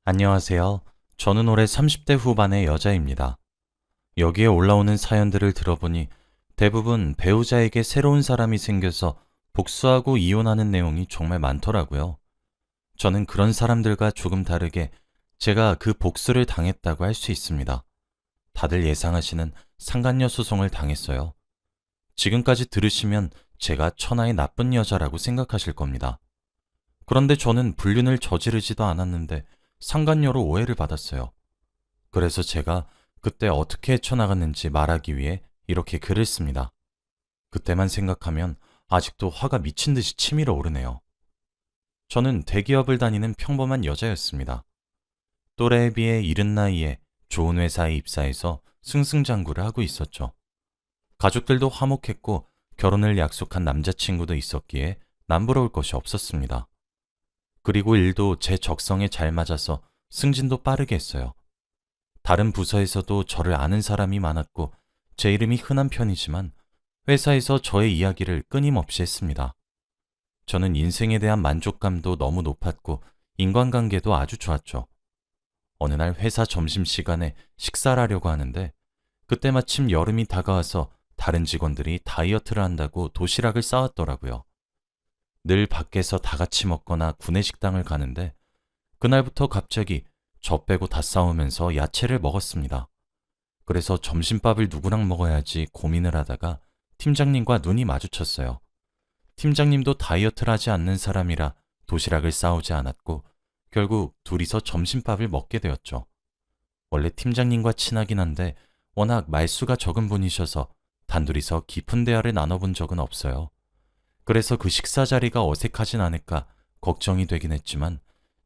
안녕하세요. 저는 올해 30대 후반의 여자입니다. 여기에 올라오는 사연들을 들어보니 대부분 배우자에게 새로운 사람이 생겨서 복수하고 이혼하는 내용이 정말 많더라고요. 저는 그런 사람들과 조금 다르게 제가 그 복수를 당했다고 할 수 있습니다. 다들 예상하시는 상간녀 소송을 당했어요. 지금까지 들으시면 제가 천하의 나쁜 여자라고 생각하실 겁니다. 그런데 저는 불륜을 저지르지도 않았는데 상간녀로 오해를 받았어요. 그래서 제가 그때 어떻게 헤쳐나갔는지 말하기 위해 이렇게 글을 씁니다. 그때만 생각하면 아직도 화가 미친 듯이 치밀어 오르네요. 저는 대기업을 다니는 평범한 여자였습니다. 또래에 비해 이른 나이에 좋은 회사에 입사해서 승승장구를 하고 있었죠. 가족들도 화목했고 결혼을 약속한 남자친구도 있었기에 남부러울 것이 없었습니다. 그리고 일도 제 적성에 잘 맞아서 승진도 빠르게 했어요. 다른 부서에서도 저를 아는 사람이 많았고 제 이름이 흔한 편이지만 회사에서 저의 이야기를 끊임없이 했습니다. 저는 인생에 대한 만족감도 너무 높았고 인간관계도 아주 좋았죠. 어느 날 회사 점심시간에 식사를 하려고 하는데 그때 마침 여름이 다가와서 다른 직원들이 다이어트를 한다고 도시락을 싸왔더라고요. 늘 밖에서 다 같이 먹거나 구내식당을 가는데 그날부터 갑자기 저 빼고 다 싸우면서 야채를 먹었습니다. 그래서 점심밥을 누구랑 먹어야지 고민을 하다가 팀장님과 눈이 마주쳤어요. 팀장님도 다이어트를 하지 않는 사람이라 도시락을 싸오지 않았고 결국 둘이서 점심밥을 먹게 되었죠. 원래 팀장님과 친하긴 한데 워낙 말수가 적은 분이셔서 단둘이서 깊은 대화를 나눠본 적은 없어요. 그래서 그 식사 자리가 어색하진 않을까 걱정이 되긴 했지만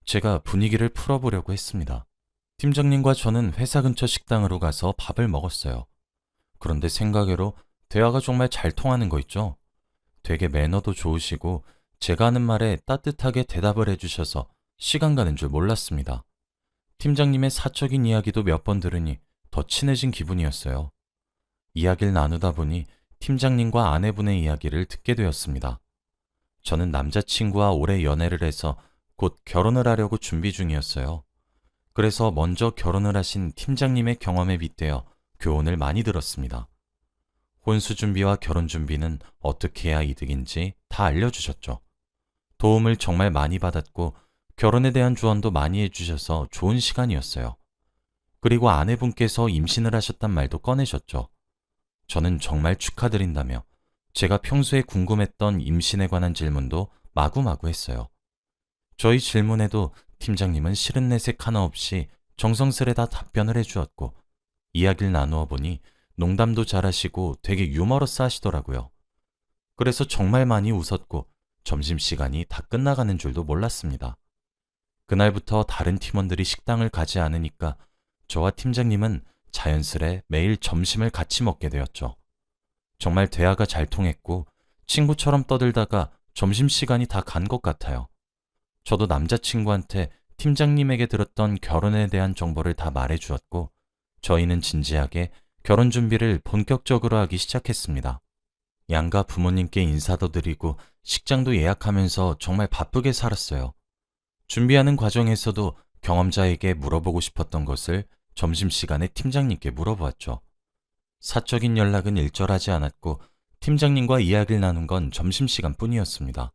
제가 분위기를 풀어보려고 했습니다. 팀장님과 저는 회사 근처 식당으로 가서 밥을 먹었어요. 그런데 생각외로 대화가 정말 잘 통하는 거 있죠? 되게 매너도 좋으시고 제가 하는 말에 따뜻하게 대답을 해주셔서 시간 가는 줄 몰랐습니다. 팀장님의 사적인 이야기도 몇 번 들으니 더 친해진 기분이었어요. 이야기를 나누다 보니 팀장님과 아내분의 이야기를 듣게 되었습니다. 저는 남자친구와 오래 연애를 해서 곧 결혼을 하려고 준비 중이었어요. 그래서 먼저 결혼을 하신 팀장님의 경험에 빗대어 교훈을 많이 들었습니다. 혼수 준비와 결혼 준비는 어떻게 해야 이득인지 다 알려주셨죠. 도움을 정말 많이 받았고 결혼에 대한 조언도 많이 해주셔서 좋은 시간이었어요. 그리고 아내분께서 임신을 하셨단 말도 꺼내셨죠. 저는 정말 축하드린다며 제가 평소에 궁금했던 임신에 관한 질문도 마구마구 했어요. 저희 질문에도 팀장님은 싫은 내색 하나 없이 정성스레 다 답변을 해주었고 이야기를 나누어 보니 농담도 잘하시고 되게 유머러스 하시더라고요. 그래서 정말 많이 웃었고 점심시간이 다 끝나가는 줄도 몰랐습니다. 그날부터 다른 팀원들이 식당을 가지 않으니까 저와 팀장님은 자연스레 매일 점심을 같이 먹게 되었죠. 정말 대화가 잘 통했고 친구처럼 떠들다가 점심시간이 다 간 것 같아요. 저도 남자친구한테 팀장님에게 들었던 결혼에 대한 정보를 다 말해주었고 저희는 진지하게 결혼 준비를 본격적으로 하기 시작했습니다. 양가 부모님께 인사도 드리고 식장도 예약하면서 정말 바쁘게 살았어요. 준비하는 과정에서도 경험자에게 물어보고 싶었던 것을 점심시간에 팀장님께 물어보았죠. 사적인 연락은 일절하지 않았고 팀장님과 이야기를 나눈 건 점심시간 뿐이었습니다.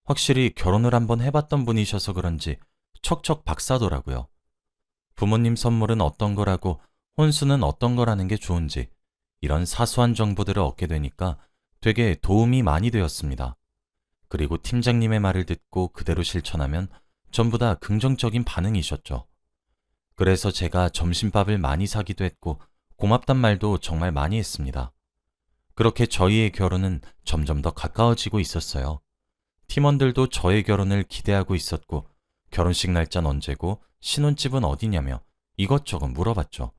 확실히 결혼을 한번 해봤던 분이셔서 그런지 척척 박사더라고요. 부모님 선물은 어떤 거라고 혼수는 어떤 거라는 게 좋은지 이런 사소한 정보들을 얻게 되니까 되게 도움이 많이 되었습니다. 그리고 팀장님의 말을 듣고 그대로 실천하면 전부 다 긍정적인 반응이셨죠. 그래서 제가 점심밥을 많이 사기도 했고 고맙단 말도 정말 많이 했습니다. 그렇게 저희의 결혼은 점점 더 가까워지고 있었어요. 팀원들도 저의 결혼을 기대하고 있었고 결혼식 날짜는 언제고 신혼집은 어디냐며 이것저것 물어봤죠.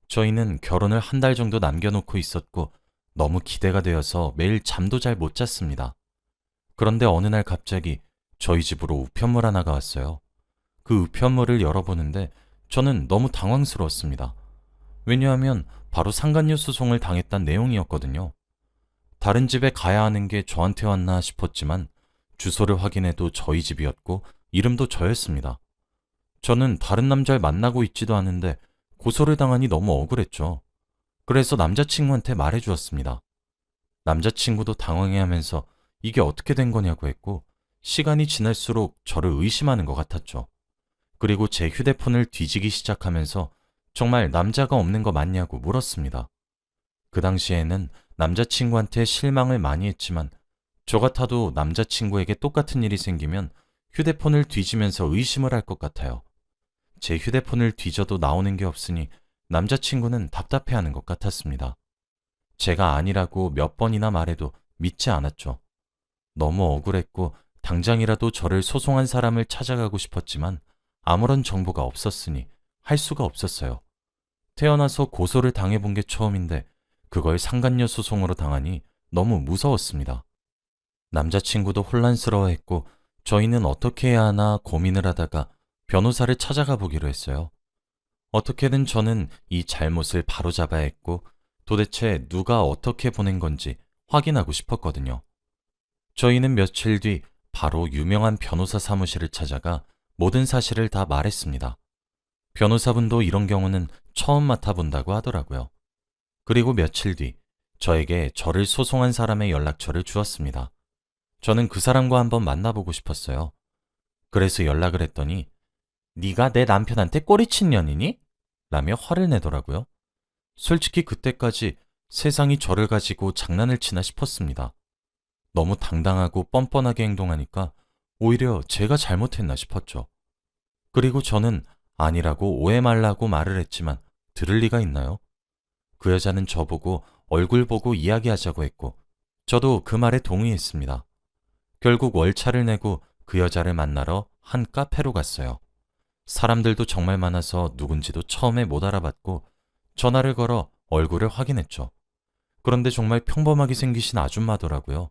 저희는 결혼을 한 달 정도 남겨놓고 있었고 너무 기대가 되어서 매일 잠도 잘 못 잤습니다. 그런데 어느 날 갑자기 저희 집으로 우편물 하나가 왔어요. 그 우편물을 열어보는데 저는 너무 당황스러웠습니다. 왜냐하면 바로 상간녀 소송을 당했단 내용이었거든요. 다른 집에 가야 하는 게 저한테 왔나 싶었지만 주소를 확인해도 저희 집이었고 이름도 저였습니다. 저는 다른 남자를 만나고 있지도 않은데 고소를 당하니 너무 억울했죠. 그래서 남자친구한테 말해주었습니다. 남자친구도 당황해하면서 이게 어떻게 된 거냐고 했고 시간이 지날수록 저를 의심하는 것 같았죠. 그리고 제 휴대폰을 뒤지기 시작하면서 정말 남자가 없는 거 맞냐고 물었습니다. 그 당시에는 남자친구한테 실망을 많이 했지만 저 같아도 남자친구에게 똑같은 일이 생기면 휴대폰을 뒤지면서 의심을 할 것 같아요. 제 휴대폰을 뒤져도 나오는 게 없으니 남자친구는 답답해하는 것 같았습니다. 제가 아니라고 몇 번이나 말해도 믿지 않았죠. 너무 억울했고 당장이라도 저를 소송한 사람을 찾아가고 싶었지만 아무런 정보가 없었으니 할 수가 없었어요. 태어나서 고소를 당해본 게 처음인데 그걸 상간녀 소송으로 당하니 너무 무서웠습니다. 남자친구도 혼란스러워했고 저희는 어떻게 해야 하나 고민을 하다가 변호사를 찾아가 보기로 했어요. 어떻게든 저는 이 잘못을 바로잡아야 했고 도대체 누가 어떻게 보낸 건지 확인하고 싶었거든요. 저희는 며칠 뒤 바로 유명한 변호사 사무실을 찾아가 모든 사실을 다 말했습니다. 변호사분도 이런 경우는 처음 맡아본다고 하더라고요. 그리고 며칠 뒤 저에게 저를 소송한 사람의 연락처를 주었습니다. 저는 그 사람과 한번 만나보고 싶었어요. 그래서 연락을 했더니 네가 내 남편한테 꼬리친 년이니? 라며 화를 내더라고요. 솔직히 그때까지 세상이 저를 가지고 장난을 치나 싶었습니다. 너무 당당하고 뻔뻔하게 행동하니까 오히려 제가 잘못했나 싶었죠. 그리고 저는 아니라고 오해 말라고 말을 했지만 들을 리가 있나요? 그 여자는 저보고 얼굴 보고 이야기하자고 했고 저도 그 말에 동의했습니다. 결국 월차를 내고 그 여자를 만나러 한 카페로 갔어요. 사람들도 정말 많아서 누군지도 처음에 못 알아봤고 전화를 걸어 얼굴을 확인했죠. 그런데 정말 평범하게 생기신 아줌마더라고요.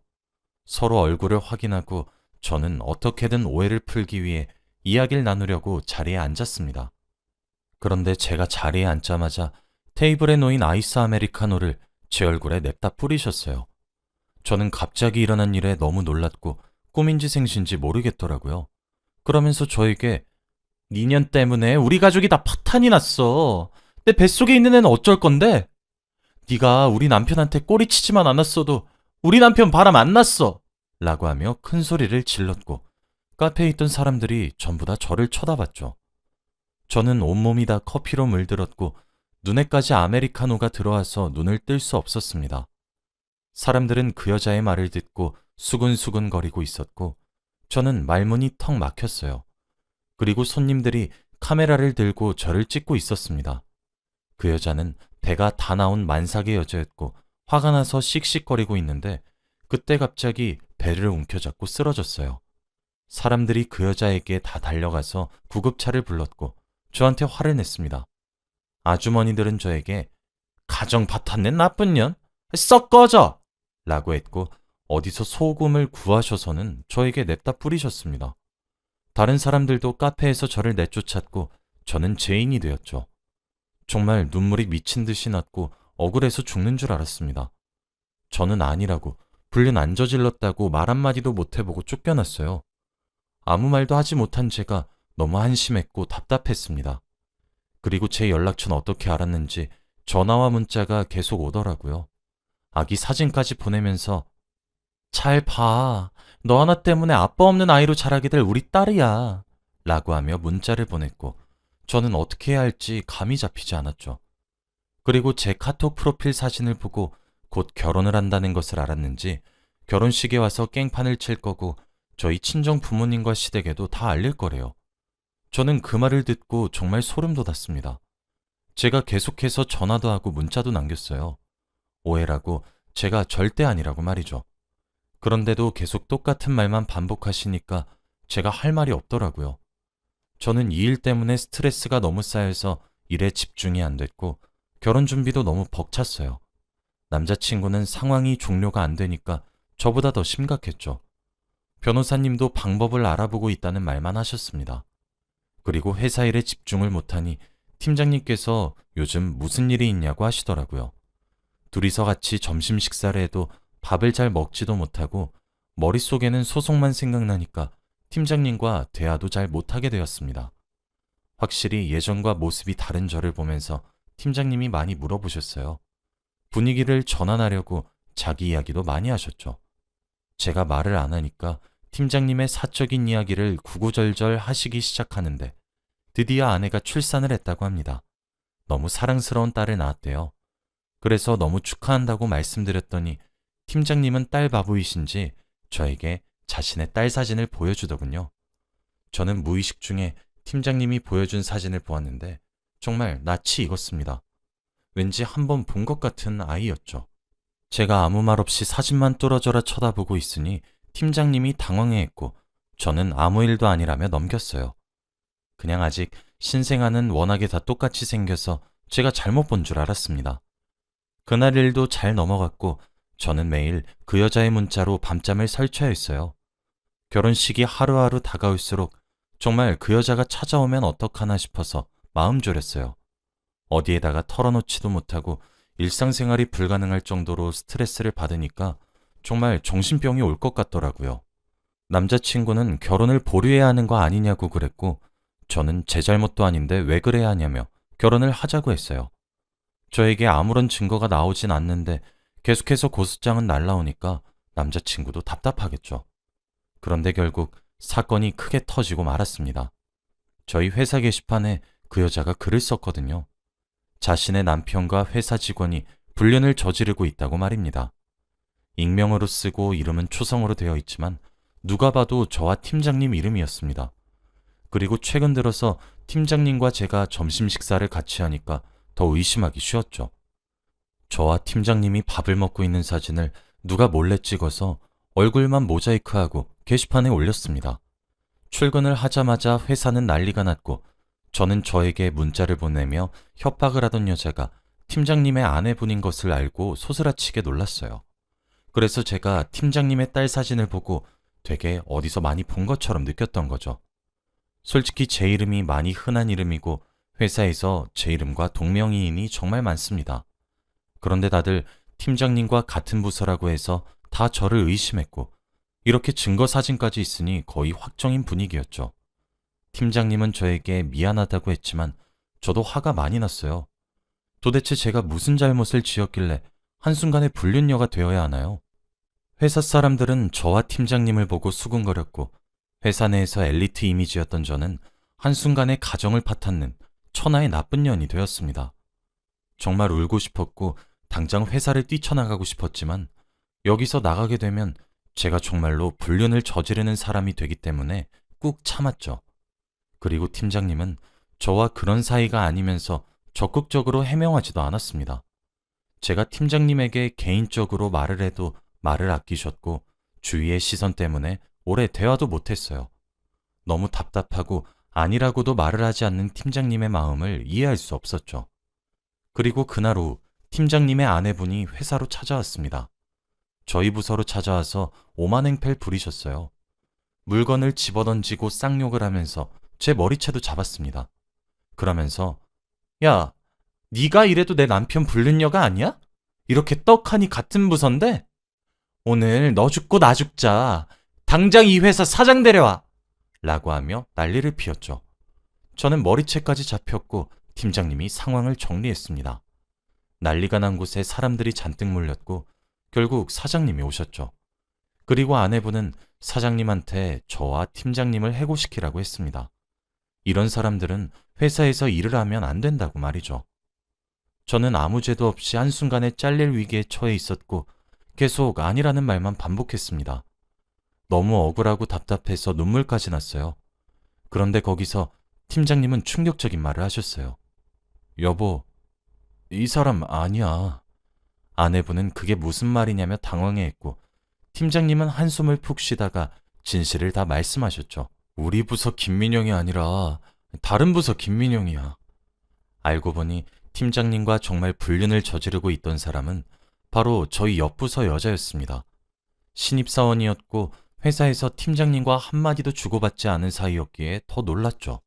서로 얼굴을 확인하고 저는 어떻게든 오해를 풀기 위해 이야기를 나누려고 자리에 앉았습니다. 그런데 제가 자리에 앉자마자 테이블에 놓인 아이스 아메리카노를 제 얼굴에 냅다 뿌리셨어요. 저는 갑자기 일어난 일에 너무 놀랐고 꿈인지 생신지 모르겠더라고요. 그러면서 저에게 니년 때문에 우리 가족이 다 파탄이 났어. 내 뱃속에 있는 애는 어쩔 건데? 네가 우리 남편한테 꼬리치지만 않았어도 우리 남편 바람 안 났어. 라고 하며 큰 소리를 질렀고 카페에 있던 사람들이 전부 다 저를 쳐다봤죠. 저는 온몸이 다 커피로 물들었고 눈에까지 아메리카노가 들어와서 눈을 뜰 수 없었습니다. 사람들은 그 여자의 말을 듣고 수근수근 거리고 있었고 저는 말문이 턱 막혔어요. 그리고 손님들이 카메라를 들고 저를 찍고 있었습니다. 그 여자는 배가 다 나온 만삭의 여자였고 화가 나서 씩씩거리고 있는데 그때 갑자기 배를 움켜잡고 쓰러졌어요. 사람들이 그 여자에게 다 달려가서 구급차를 불렀고 저한테 화를 냈습니다. 아주머니들은 저에게 가정 파탄낸 나쁜 년? 썩 꺼져! 라고 했고 어디서 소금을 구하셔서는 저에게 냅다 뿌리셨습니다. 다른 사람들도 카페에서 저를 내쫓았고 저는 죄인이 되었죠. 정말 눈물이 미친 듯이 났고 억울해서 죽는 줄 알았습니다. 저는 아니라고 불륜 안 저질렀다고 말 한마디도 못해보고 쫓겨났어요. 아무 말도 하지 못한 제가 너무 한심했고 답답했습니다. 그리고 제 연락처는 어떻게 알았는지 전화와 문자가 계속 오더라고요. 아기 사진까지 보내면서 잘 봐. 너 하나 때문에 아빠 없는 아이로 자라게 될 우리 딸이야. 라고 하며 문자를 보냈고 저는 어떻게 해야 할지 감이 잡히지 않았죠. 그리고 제 카톡 프로필 사진을 보고 곧 결혼을 한다는 것을 알았는지 결혼식에 와서 깽판을 칠 거고 저희 친정 부모님과 시댁에도 다 알릴 거래요. 저는 그 말을 듣고 정말 소름 돋았습니다. 제가 계속해서 전화도 하고 문자도 남겼어요. 오해라고 제가 절대 아니라고 말이죠. 그런데도 계속 똑같은 말만 반복하시니까 제가 할 말이 없더라고요. 저는 이 일 때문에 스트레스가 너무 쌓여서 일에 집중이 안 됐고 결혼 준비도 너무 벅찼어요. 남자친구는 상황이 종료가 안 되니까 저보다 더 심각했죠. 변호사님도 방법을 알아보고 있다는 말만 하셨습니다. 그리고 회사 일에 집중을 못하니 팀장님께서 요즘 무슨 일이 있냐고 하시더라고요. 둘이서 같이 점심 식사를 해도 밥을 잘 먹지도 못하고 머릿속에는 소송만 생각나니까 팀장님과 대화도 잘 못하게 되었습니다. 확실히 예전과 모습이 다른 저를 보면서 팀장님이 많이 물어보셨어요. 분위기를 전환하려고 자기 이야기도 많이 하셨죠. 제가 말을 안 하니까 팀장님의 사적인 이야기를 구구절절 하시기 시작하는데 드디어 아내가 출산을 했다고 합니다. 너무 사랑스러운 딸을 낳았대요. 그래서 너무 축하한다고 말씀드렸더니 팀장님은 딸 바보이신지 저에게 자신의 딸 사진을 보여주더군요. 저는 무의식 중에 팀장님이 보여준 사진을 보았는데 정말 낯이 익었습니다. 왠지 한번 본 것 같은 아이였죠. 제가 아무 말 없이 사진만 뚫어져라 쳐다보고 있으니 팀장님이 당황해했고 저는 아무 일도 아니라며 넘겼어요. 그냥 아직 신생아는 워낙에 다 똑같이 생겨서 제가 잘못 본 줄 알았습니다. 그날 일도 잘 넘어갔고 저는 매일 그 여자의 문자로 밤잠을 설쳐야 했어요. 결혼식이 하루하루 다가올수록 정말 그 여자가 찾아오면 어떡하나 싶어서 마음 졸였어요. 어디에다가 털어놓지도 못하고 일상생활이 불가능할 정도로 스트레스를 받으니까 정말 정신병이 올 것 같더라고요. 남자친구는 결혼을 보류해야 하는 거 아니냐고 그랬고 저는 제 잘못도 아닌데 왜 그래야 하냐며 결혼을 하자고 했어요. 저에게 아무런 증거가 나오진 않는데 계속해서 고소장은 날라오니까 남자친구도 답답하겠죠. 그런데 결국 사건이 크게 터지고 말았습니다. 저희 회사 게시판에 그 여자가 글을 썼거든요. 자신의 남편과 회사 직원이 불륜을 저지르고 있다고 말입니다. 익명으로 쓰고 이름은 초성으로 되어 있지만 누가 봐도 저와 팀장님 이름이었습니다. 그리고 최근 들어서 팀장님과 제가 점심 식사를 같이 하니까 더 의심하기 쉬웠죠. 저와 팀장님이 밥을 먹고 있는 사진을 누가 몰래 찍어서 얼굴만 모자이크하고 게시판에 올렸습니다. 출근을 하자마자 회사는 난리가 났고 저는 저에게 문자를 보내며 협박을 하던 여자가 팀장님의 아내분인 것을 알고 소스라치게 놀랐어요. 그래서 제가 팀장님의 딸 사진을 보고 되게 어디서 많이 본 것처럼 느꼈던 거죠. 솔직히 제 이름이 많이 흔한 이름이고 회사에서 제 이름과 동명이인이 정말 많습니다. 그런데 다들 팀장님과 같은 부서라고 해서 다 저를 의심했고 이렇게 증거 사진까지 있으니 거의 확정인 분위기였죠. 팀장님은 저에게 미안하다고 했지만 저도 화가 많이 났어요. 도대체 제가 무슨 잘못을 지었길래 한순간에 불륜녀가 되어야 하나요? 회사 사람들은 저와 팀장님을 보고 수군거렸고 회사 내에서 엘리트 이미지였던 저는 한순간에 가정을 파탄낸 천하의 나쁜 년이 되었습니다. 정말 울고 싶었고 당장 회사를 뛰쳐나가고 싶었지만 여기서 나가게 되면 제가 정말로 불륜을 저지르는 사람이 되기 때문에 꾹 참았죠. 그리고 팀장님은 저와 그런 사이가 아니면서 적극적으로 해명하지도 않았습니다. 제가 팀장님에게 개인적으로 말을 해도 말을 아끼셨고 주위의 시선 때문에 오래 대화도 못했어요. 너무 답답하고 아니라고도 말을 하지 않는 팀장님의 마음을 이해할 수 없었죠. 그리고 그날 후 팀장님의 아내분이 회사로 찾아왔습니다. 저희 부서로 찾아와서 오만행패를 부리셨어요. 물건을 집어던지고 쌍욕을 하면서 제 머리채도 잡았습니다. 그러면서 야, 네가 이래도 내 남편 불륜녀가 아니야? 이렇게 떡하니 같은 부서인데? 오늘 너 죽고 나 죽자. 당장 이 회사 사장 데려와. 라고 하며 난리를 피웠죠. 저는 머리채까지 잡혔고 팀장님이 상황을 정리했습니다. 난리가 난 곳에 사람들이 잔뜩 몰렸고 결국 사장님이 오셨죠. 그리고 아내분은 사장님한테 저와 팀장님을 해고시키라고 했습니다. 이런 사람들은 회사에서 일을 하면 안 된다고 말이죠. 저는 아무 죄도 없이 한순간에 잘릴 위기에 처해 있었고 계속 아니라는 말만 반복했습니다. 너무 억울하고 답답해서 눈물까지 났어요. 그런데 거기서 팀장님은 충격적인 말을 하셨어요. 여보, 이 사람 아니야. 아내분은 그게 무슨 말이냐며 당황해했고 팀장님은 한숨을 푹 쉬다가 진실을 다 말씀하셨죠. 우리 부서 김민영이 아니라 다른 부서 김민영이야. 알고 보니 팀장님과 정말 불륜을 저지르고 있던 사람은 바로 저희 옆부서 여자였습니다. 신입사원이었고 회사에서 팀장님과 한마디도 주고받지 않은 사이였기에 더 놀랐죠.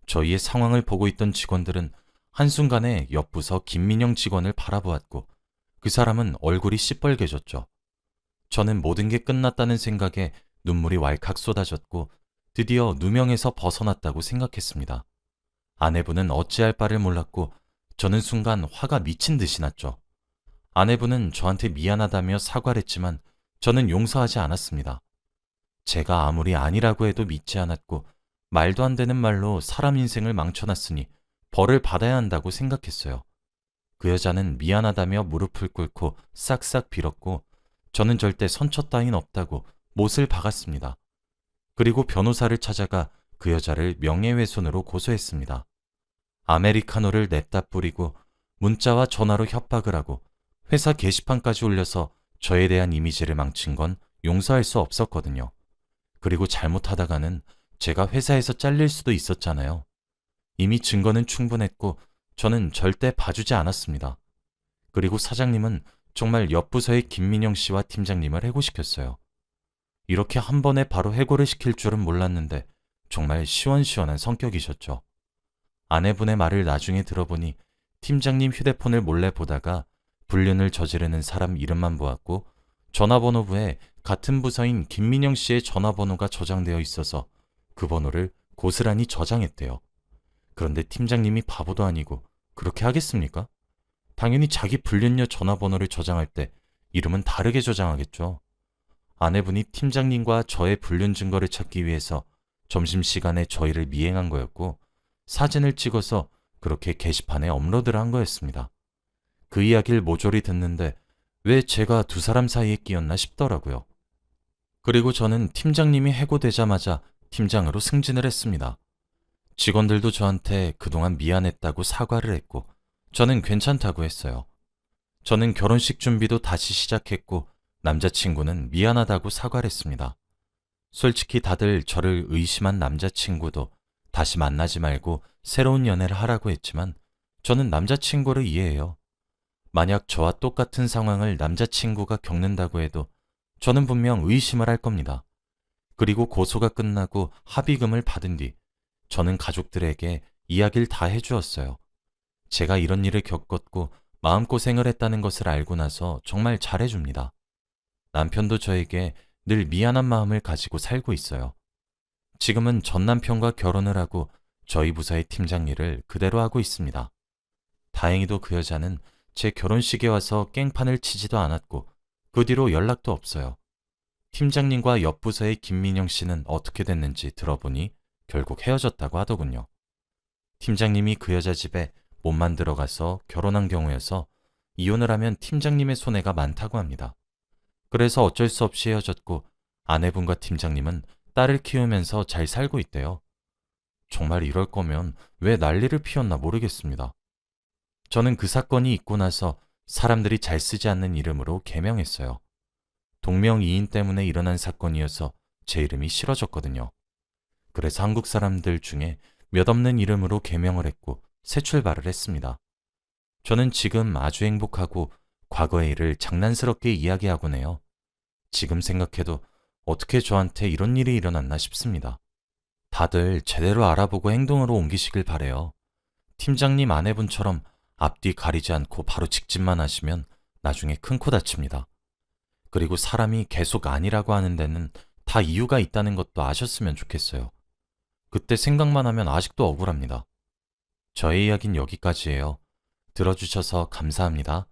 저희의 상황을 보고 있던 직원들은 한순간에 옆부서 김민영 직원을 바라보았고 그 사람은 얼굴이 시뻘개졌죠. 저는 모든 게 끝났다는 생각에 눈물이 왈칵 쏟아졌고 드디어 누명에서 벗어났다고 생각했습니다. 아내분은 어찌할 바를 몰랐고 저는 순간 화가 미친 듯이 났죠. 아내분은 저한테 미안하다며 사과를 했지만 저는 용서하지 않았습니다. 제가 아무리 아니라고 해도 믿지 않았고 말도 안 되는 말로 사람 인생을 망쳐놨으니 벌을 받아야 한다고 생각했어요. 그 여자는 미안하다며 무릎을 꿇고 싹싹 빌었고 저는 절대 선처 따윈 없다고 못을 박았습니다. 그리고 변호사를 찾아가 그 여자를 명예훼손으로 고소했습니다. 아메리카노를 냅다 뿌리고 문자와 전화로 협박을 하고 회사 게시판까지 올려서 저에 대한 이미지를 망친 건 용서할 수 없었거든요. 그리고 잘못하다가는 제가 회사에서 잘릴 수도 있었잖아요. 이미 증거는 충분했고 저는 절대 봐주지 않았습니다. 그리고 사장님은 정말 옆 부서의 김민영 씨와 팀장님을 해고시켰어요. 이렇게 한 번에 바로 해고를 시킬 줄은 몰랐는데 정말 시원시원한 성격이셨죠. 아내분의 말을 나중에 들어보니 팀장님 휴대폰을 몰래 보다가 불륜을 저지르는 사람 이름만 보았고 전화번호부에 같은 부서인 김민영 씨의 전화번호가 저장되어 있어서 그 번호를 고스란히 저장했대요. 그런데 팀장님이 바보도 아니고 그렇게 하겠습니까? 당연히 자기 불륜녀 전화번호를 저장할 때 이름은 다르게 저장하겠죠. 아내분이 팀장님과 저의 불륜 증거를 찾기 위해서 점심시간에 저희를 미행한 거였고 사진을 찍어서 그렇게 게시판에 업로드를 한 거였습니다. 그 이야기를 모조리 듣는데 왜 제가 두 사람 사이에 끼었나 싶더라고요. 그리고 저는 팀장님이 해고되자마자 팀장으로 승진을 했습니다. 직원들도 저한테 그동안 미안했다고 사과를 했고 저는 괜찮다고 했어요. 저는 결혼식 준비도 다시 시작했고 남자친구는 미안하다고 사과를 했습니다. 솔직히 다들 저를 의심한 남자친구도 다시 만나지 말고 새로운 연애를 하라고 했지만 저는 남자친구를 이해해요. 만약 저와 똑같은 상황을 남자친구가 겪는다고 해도 저는 분명 의심을 할 겁니다. 그리고 고소가 끝나고 합의금을 받은 뒤 저는 가족들에게 이야기를 다 해주었어요. 제가 이런 일을 겪었고 마음고생을 했다는 것을 알고 나서 정말 잘해줍니다. 남편도 저에게 늘 미안한 마음을 가지고 살고 있어요. 지금은 전 남편과 결혼을 하고 저희 부서의 팀장 일을 그대로 하고 있습니다. 다행히도 그 여자는 제 결혼식에 와서 깽판을 치지도 않았고 그 뒤로 연락도 없어요. 팀장님과 옆 부서의 김민영 씨는 어떻게 됐는지 들어보니 결국 헤어졌다고 하더군요. 팀장님이 그 여자 집에 몸만 들어가서 결혼한 경우여서 이혼을 하면 팀장님의 손해가 많다고 합니다. 그래서 어쩔 수 없이 헤어졌고 아내분과 팀장님은 딸을 키우면서 잘 살고 있대요. 정말 이럴 거면 왜 난리를 피웠나 모르겠습니다. 저는 그 사건이 있고 나서 사람들이 잘 쓰지 않는 이름으로 개명했어요. 동명이인 때문에 일어난 사건이어서 제 이름이 싫어졌거든요. 그래서 한국 사람들 중에 몇 없는 이름으로 개명을 했고 새 출발을 했습니다. 저는 지금 아주 행복하고 과거의 일을 장난스럽게 이야기하곤 해요. 지금 생각해도 어떻게 저한테 이런 일이 일어났나 싶습니다. 다들 제대로 알아보고 행동으로 옮기시길 바래요. 팀장님 아내분처럼 앞뒤 가리지 않고 바로 직진만 하시면 나중에 큰 코 다칩니다. 그리고 사람이 계속 아니라고 하는 데는 다 이유가 있다는 것도 아셨으면 좋겠어요. 그때 생각만 하면 아직도 억울합니다. 저의 이야기는 여기까지예요. 들어주셔서 감사합니다.